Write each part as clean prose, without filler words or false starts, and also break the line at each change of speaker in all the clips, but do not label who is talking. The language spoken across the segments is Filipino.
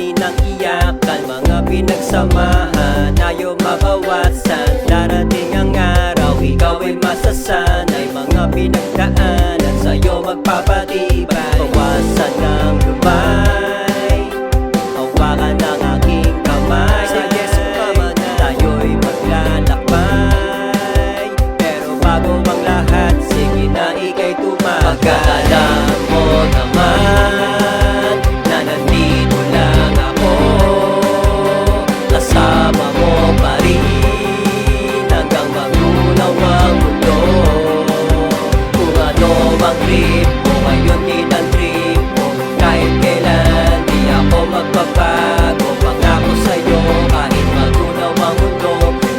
di nang iyakan. Mga pinagsamahan, ayaw mabawasan. Darating ang araw, ikaw ay masasanay. Mga pinagdaanan, sa'yo magpapatibay. Bawasan ng lumay, hawakan ng aking kamay. Sa Yesu Ama na tayo'y maglalakbay. Pero bago ang lahat, sige na ika'y tumagay. Pagkaalam mo naman na nandito lang ako, kasama mo pa rin hanggang magunaw ang mundo. Kung ano ang trip mo, ngayon din ang trip mo. Kahit kailan di ako magbabago. Pangako sa'yo kahit magunaw ang mundo,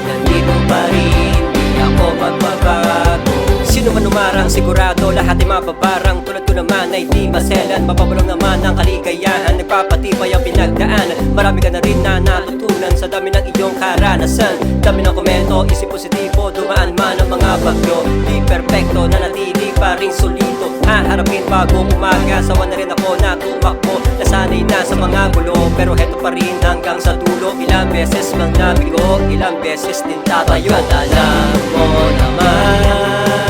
nandito pa rin, di ako magbabago. Sino man umarang sigurado lahat ay mababarang. Tulad ko naman ay di maselan, mapapulong naman ang kaligayahan. Nagpapatibay ang pinagdaanan. Marami ka na rin na natutunan sa dami ng iyong karanasan. Dami ng komento, isip positibo, dumaan man ang mga bagyo. Di perpekto, nanatili pa rin solido. Haharapin bagong umaga, sawa na rin ako na tumakbo. Nasanay na sa mga gulo, pero heto pa rin hanggang sa dulo. Ilang beses mang nabigo, ilang beses din tatayo. Pagkatalam mo naman